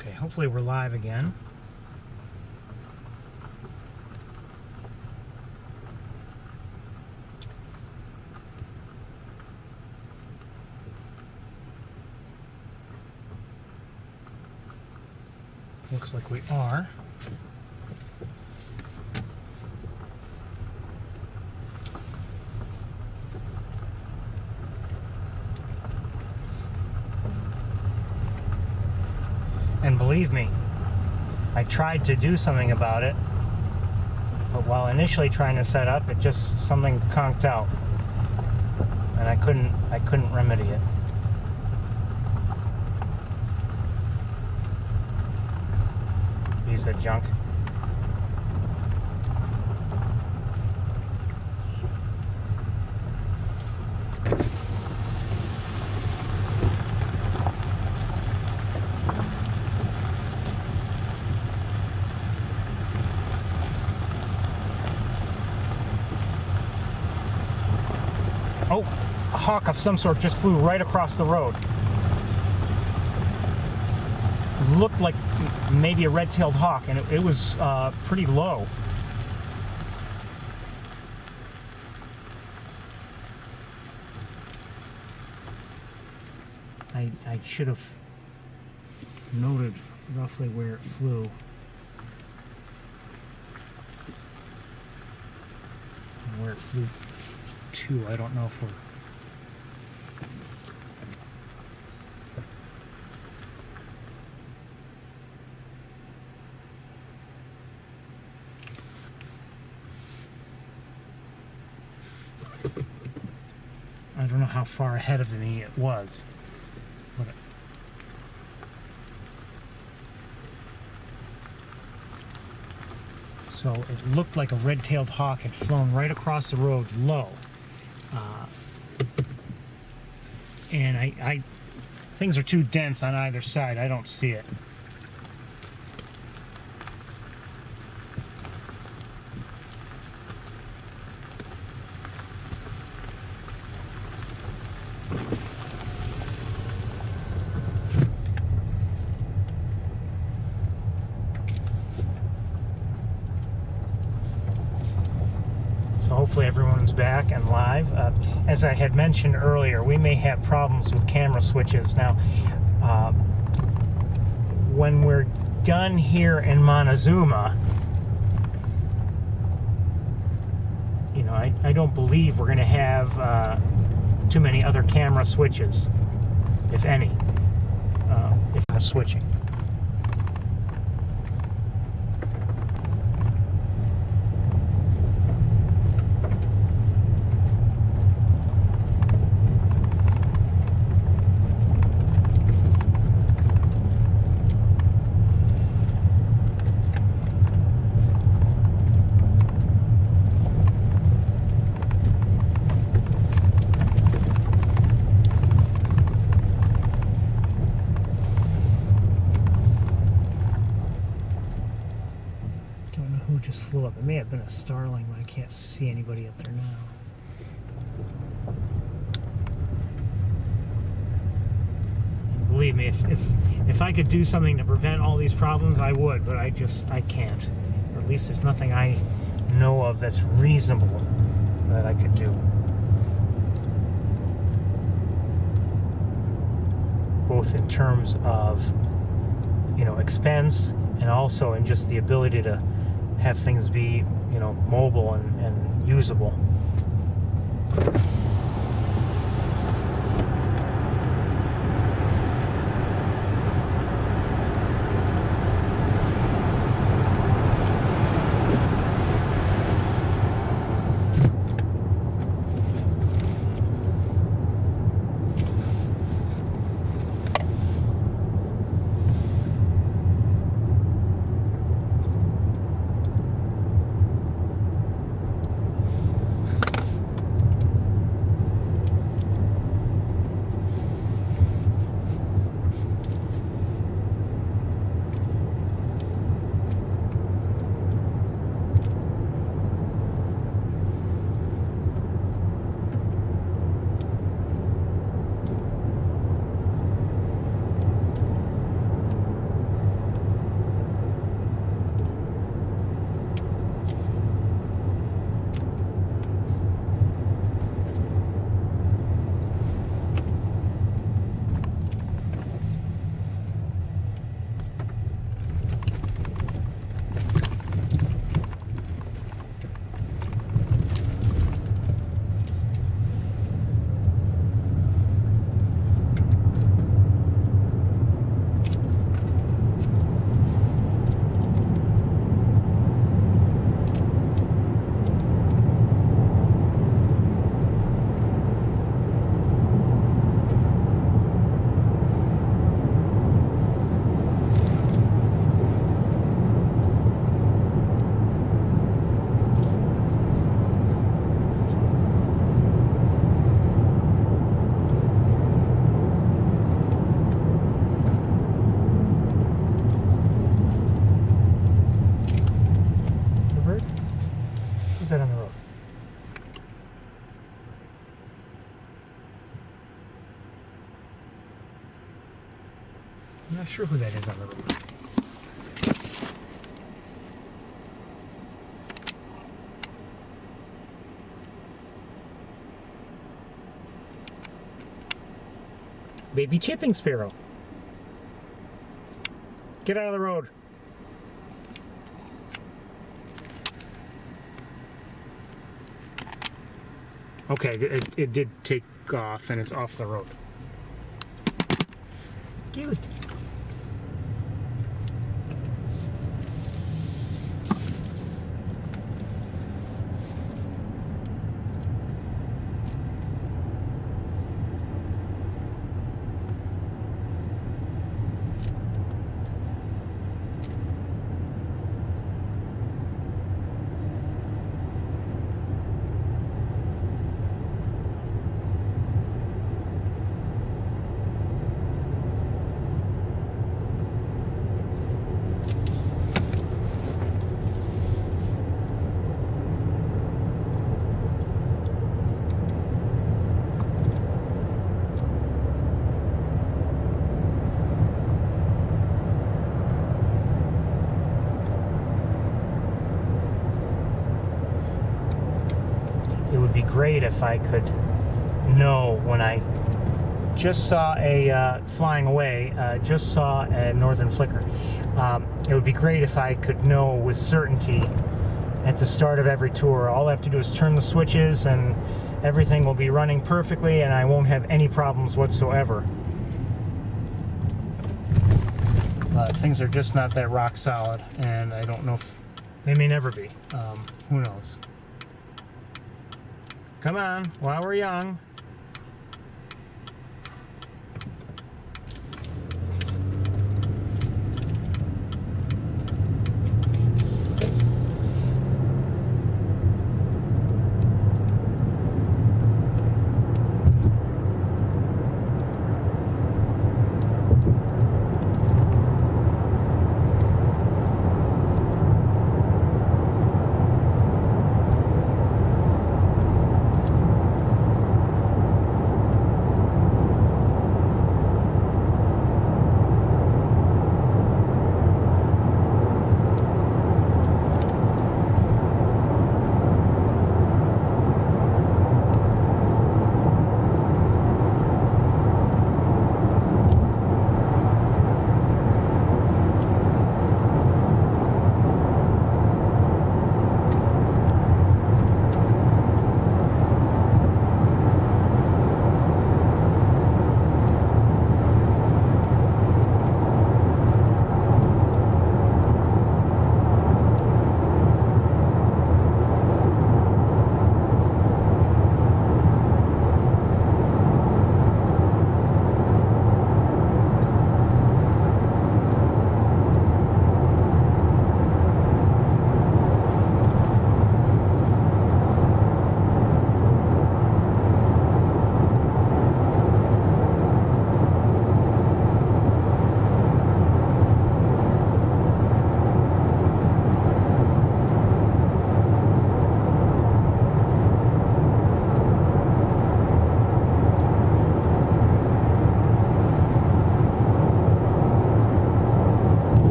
Okay, hopefully we're live again. Looks like we are. And believe me, I tried to do something about it, but while initially trying to set up, it just something conked out, and I couldn't remedy it. Piece of junk. Oh, a hawk of some sort just flew right across the road. Looked like maybe a red-tailed hawk, and it was pretty low. I should have noted roughly where it flew. And where it flew to, I don't know if we're... I don't know how far ahead of me it was. But so it looked like a red-tailed hawk had flown right across the road low. And I things are too dense on either side. I don't see it. Hopefully everyone's back and live. As I had mentioned earlier, we may have problems with camera switches. Now, when we're done here in Montezuma, you know, I don't believe we're going to have too many other camera switches, if any, if we're switching. Just flew up. It may have been a starling, but I can't see anybody up there now. Believe me, if I could do something to prevent all these problems, I would, but I can't. Or at least there's nothing I know of that's reasonable that I could do. Both in terms of, you know, expense, and also in just the ability to have things be, you know, mobile and usable. sure who that is on the road. Baby chipping sparrow. Get out of the road. Okay, it did take off and it's off the road. Cute. It would be great if I could know when I just saw a flying away, just saw a northern flicker. It would be great if I could know with certainty at the start of every tour. All I have to do is turn the switches and everything will be running perfectly and I won't have any problems whatsoever. Things are just not that rock solid, and I don't know if they may never be. Who knows? Come on, while we're young.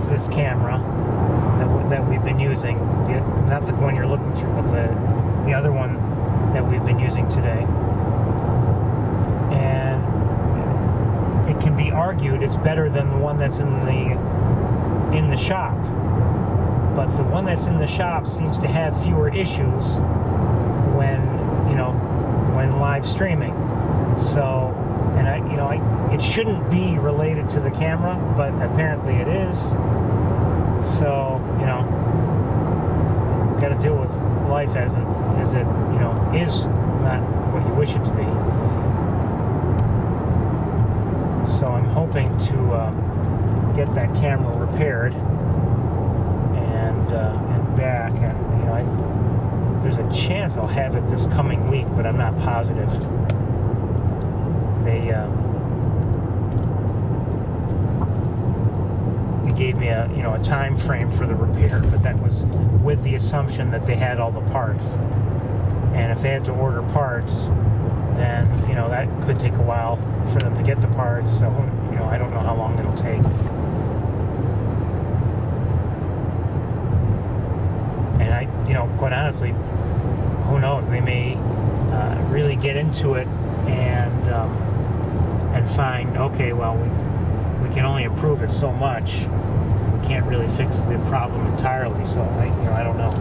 This camera that we've been using, not the one you're looking through, but the other one that we've been using today. And it can be argued it's better than the one that's in the shop. But the one that's in the shop seems to have fewer issues when live streaming. So, and it shouldn't be related to the camera, but apparently it is. So, you know, got to deal with life as it you know is not what you wish it to be. So I'm hoping to get that camera repaired and back, and you know, there's a chance I'll have it this coming week, but I'm not positive. They gave me a time frame for the repair, but that was with the assumption that they had all the parts. And if they had to order parts, then that could take a while for them to get the parts. So I don't know how long it'll take. And quite honestly, who knows? They may really get into it and find, okay, well, we can only improve it so much. We can't really fix the problem entirely. So I don't know.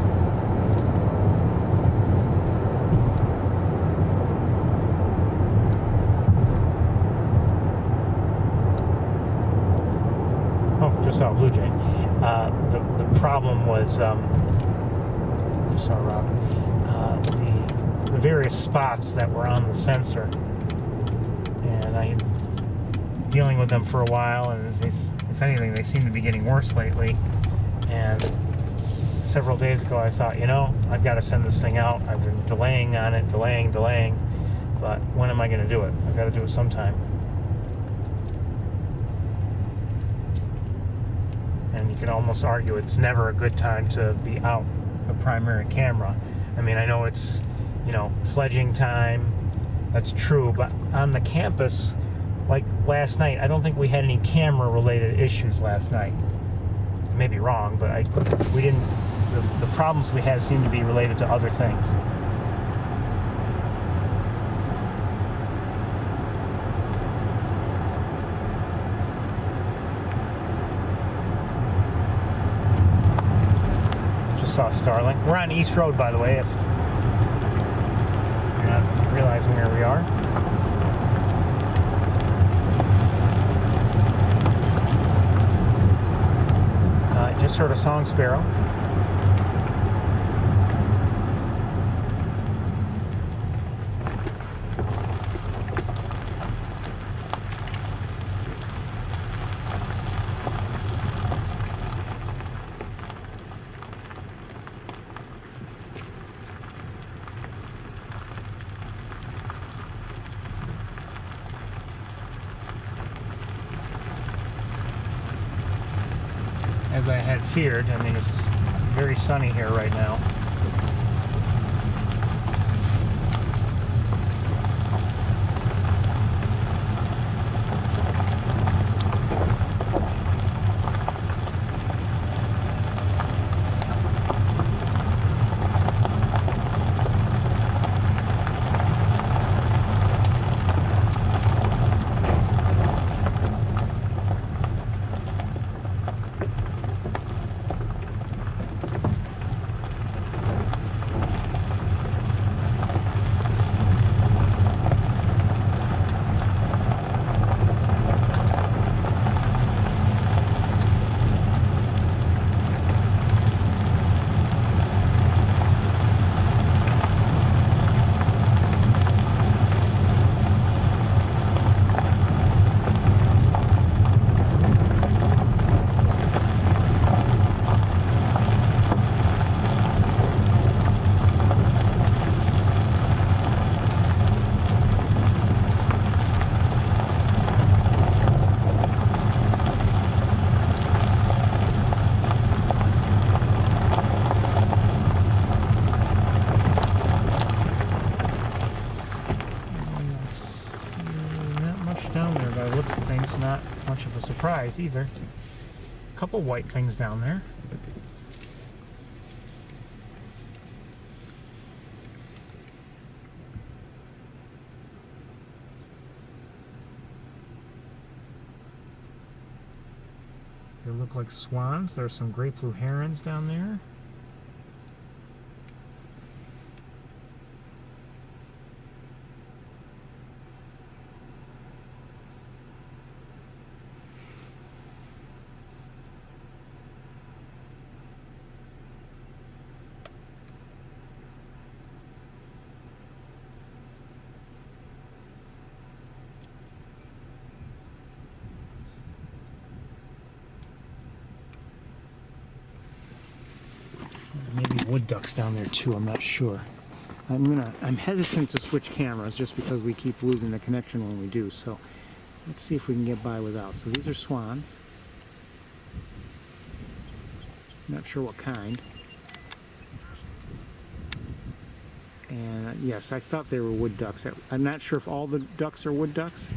Oh, just saw a blue jay. The problem was just saw Rob. The various spots that were on the sensor, and I dealing with them for a while, and if anything, they seem to be getting worse lately. And several days ago, I thought, I've got to send this thing out. I've been delaying on it, delaying, but when am I going to do it? I've got to do it sometime. And you can almost argue it's never a good time to be out the primary camera. I mean, I know it's, fledging time. That's true, but on the campus, like last night, I don't think we had any camera-related issues last night. I may be wrong, but we didn't. The problems we had seemed to be related to other things. Just saw Starling. We're on East Road, by the way, if you're not realizing where we are. Just heard a song sparrow. As I had feared, I mean, it's very sunny here right now. Down there by the looks of things, not much of a surprise either. A couple white things down there. They look like swans. There's some great blue herons down there. wood ducks down there too, I'm not sure. I'm hesitant to switch cameras just because we keep losing the connection when we do, so let's see if we can get by without. So these are swans. Not sure what kind. And yes, I thought they were wood ducks. I'm not sure if all the ducks are wood ducks.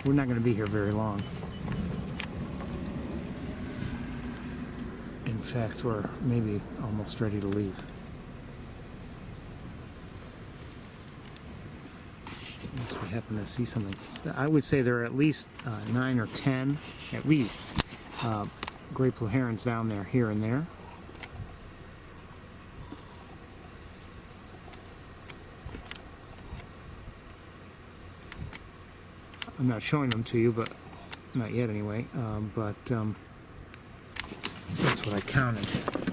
We're not going to be here very long. In fact, we're maybe almost ready to leave. Unless we happen to see something. I would say there are at least 9 or 10, at least, great blue herons down there, here and there. I'm not showing them to you, but not yet anyway. That's what I counted.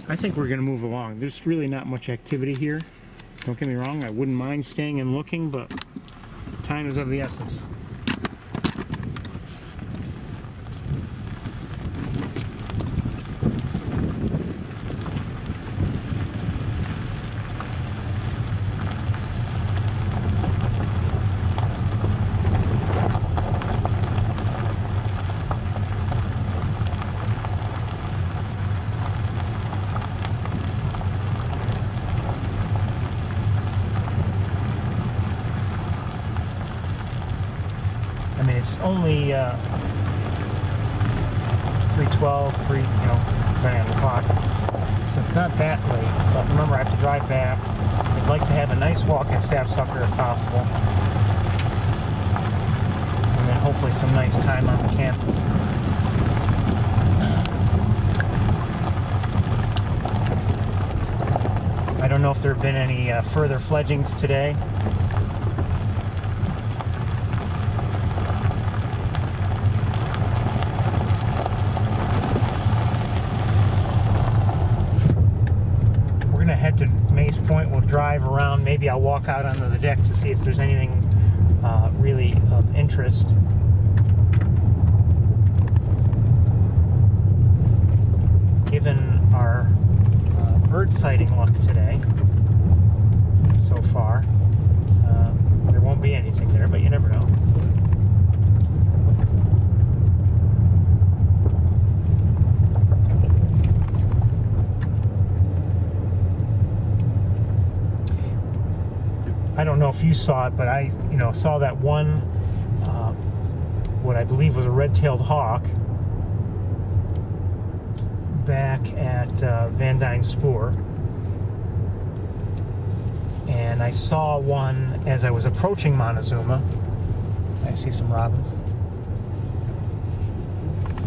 I think we're going to move along. There's really not much activity here. Don't get me wrong, I wouldn't mind staying and looking, but time is of the essence. I mean, it's only 3:12, depending on the clock. So it's not that late. But remember, I have to drive back. I'd like to have a nice walk at Sapsucker if possible. And then hopefully some nice time on the campus. I don't know if there have been any further fledgings today. Head to Mace Point. We'll drive around. Maybe I'll walk out onto the deck to see if there's anything really of interest. Given our bird sighting luck today so far, there won't be anything there, but you never know. I don't know if you saw it, but I, saw that one, what I believe was a red-tailed hawk back at Van Dyne Spoor. And I saw one as I was approaching Montezuma. I see some robins.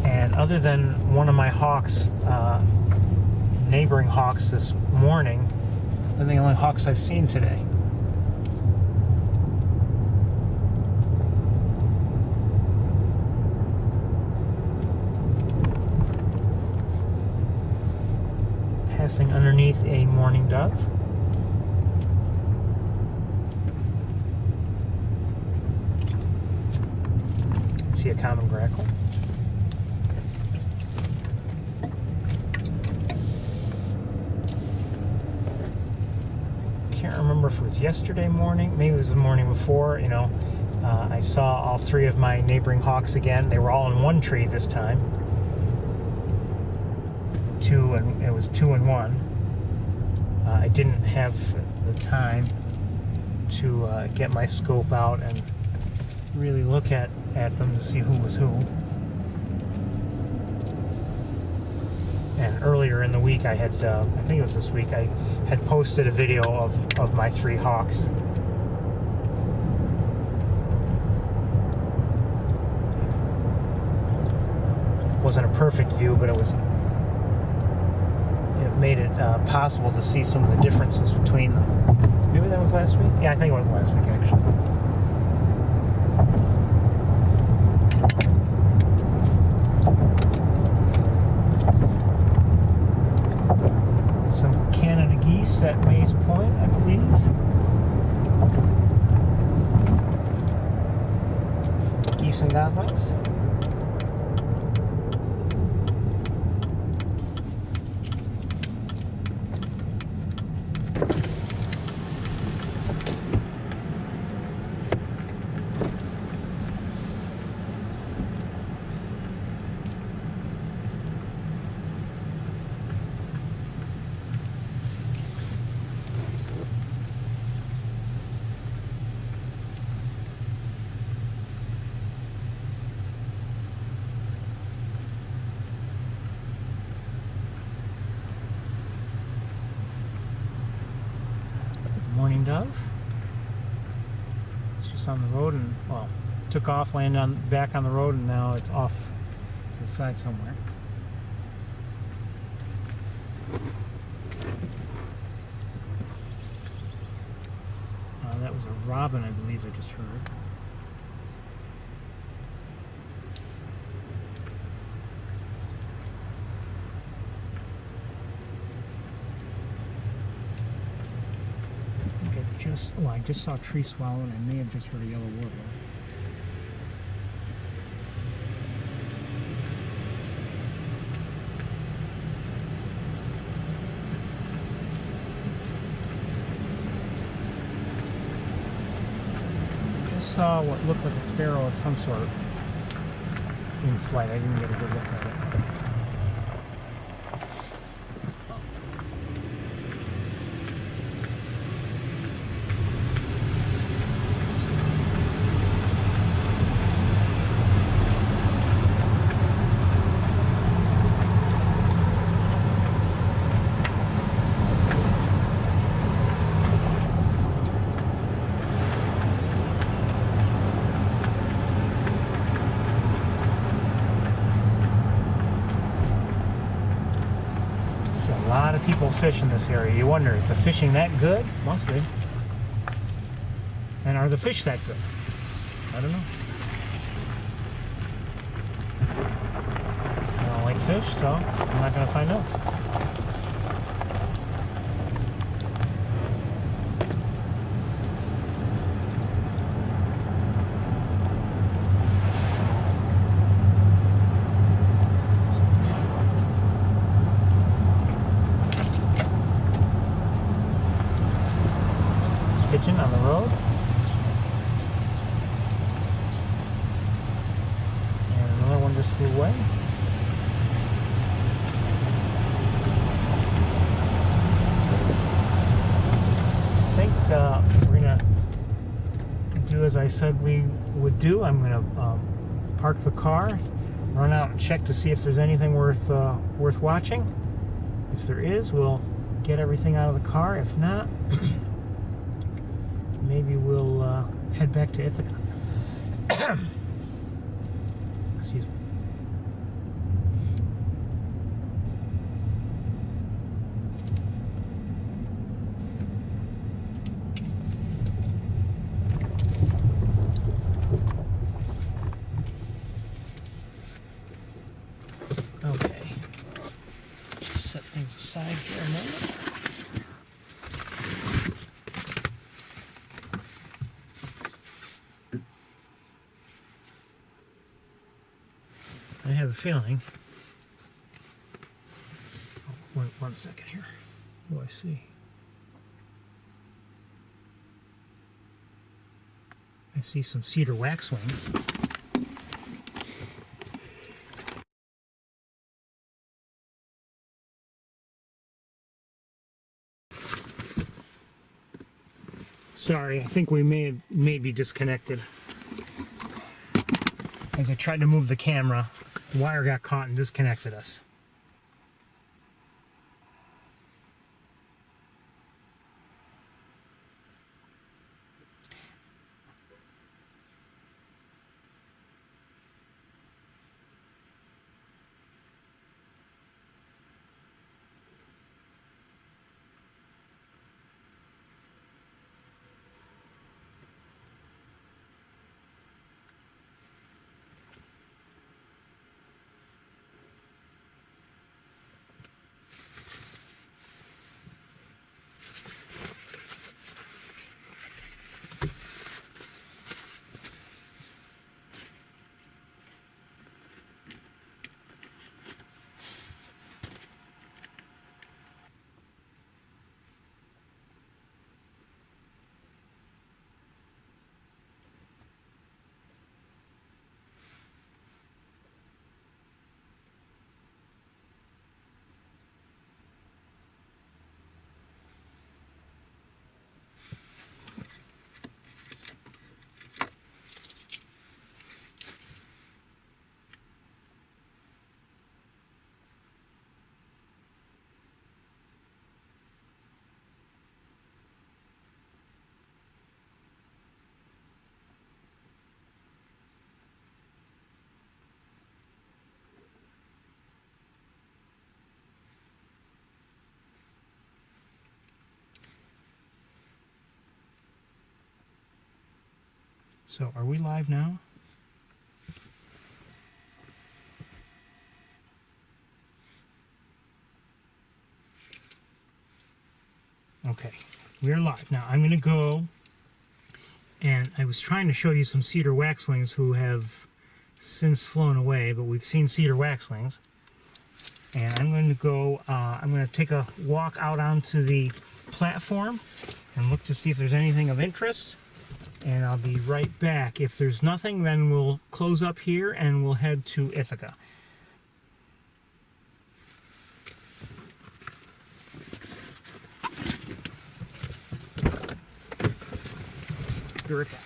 And other than one of my hawks, neighboring hawks this morning, they're the only hawks I've seen today. Passing underneath a mourning dove. See a common grackle. Can't remember if it was yesterday morning, maybe it was the morning before. I saw all three of my neighboring hawks again. They were all in one tree this time. It was 2 and 1. I didn't have the time to get my scope out and really look at them to see who was who. And earlier in the week I had, I think it was this week, I had posted a video of my 3 hawks. Wasn't a perfect view, but it made it possible to see some of the differences between them. Maybe that was last week? Yeah, I think it was last week actually. Some Canada geese at Mays Point, I believe. Geese and goslings. Morning dove. It's just on the road and, well, took off, landed back on the road, and now it's off to the side somewhere. That was a robin, I believe I just heard. I just saw a tree swallow, and I may have just heard a yellow warbler. Just saw what looked like a sparrow of some sort in flight. I didn't get a good look at it. A lot of people fish in this area. You wonder, is the fishing that good? Must be. And are the fish that good? I don't know. I don't like fish, so I'm not going to find out. Pigeon on the road. And another one just flew away. I think we're going to do as I said we would do. I'm going to park the car, run out and check to see if there's anything worth watching. If there is, we'll get everything out of the car. If not, maybe we'll head back to Ithaca. Excuse me. Okay. Just set things aside here a moment. I have a feeling. Oh, one second here. What do I see? I see some cedar waxwings. Sorry, I think we may be disconnected. As I tried to move the camera, the wire got caught and disconnected us. So, are we live now? Okay, we're live. Now, I'm going to go, and I was trying to show you some cedar waxwings who have since flown away, but we've seen cedar waxwings. And I'm going to go, I'm going to take a walk out onto the platform and look to see if there's anything of interest. And I'll be right back. If there's nothing, then we'll close up here and we'll head to Ithaca. Be right back.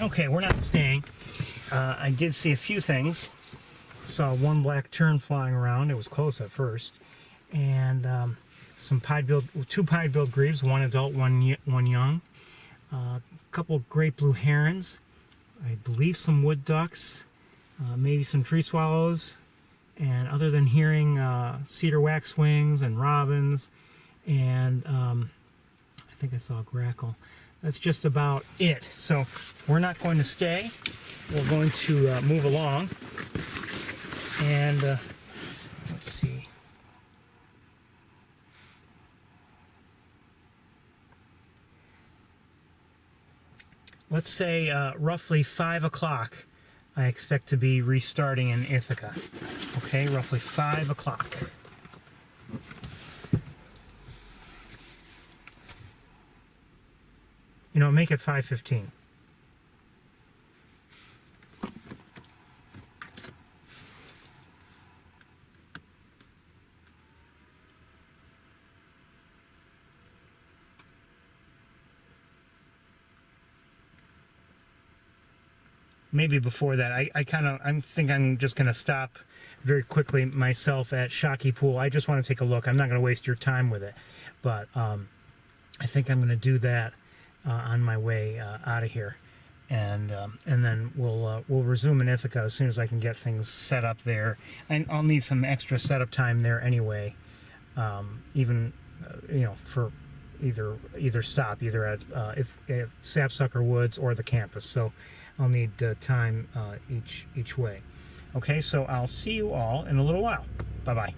Okay, we're not staying. I did see a few things. Saw one black tern flying around. It was close at first. And some two pied-billed grebes, one adult, one young. A couple great blue herons. I believe some wood ducks. Maybe some tree swallows. And other than hearing cedar waxwings and robins, and I think I saw a grackle. That's just about it. So we're not going to stay. We're going to move along. And let's see. Let's say roughly 5 o'clock. I expect to be restarting in Ithaca. Okay, roughly 5 o'clock. You know, make it 5:15. Maybe before that. I think I'm just going to stop very quickly myself at Shockey Pool. I just want to take a look. I'm not going to waste your time with it. But I think I'm going to do that on my way out of here. And then we'll resume in Ithaca as soon as I can get things set up there. And I'll need some extra setup time there anyway. Even, for either stop, either at Sapsucker Woods or the campus. So I'll need time each way. Okay, so I'll see you all in a little while. Bye-bye.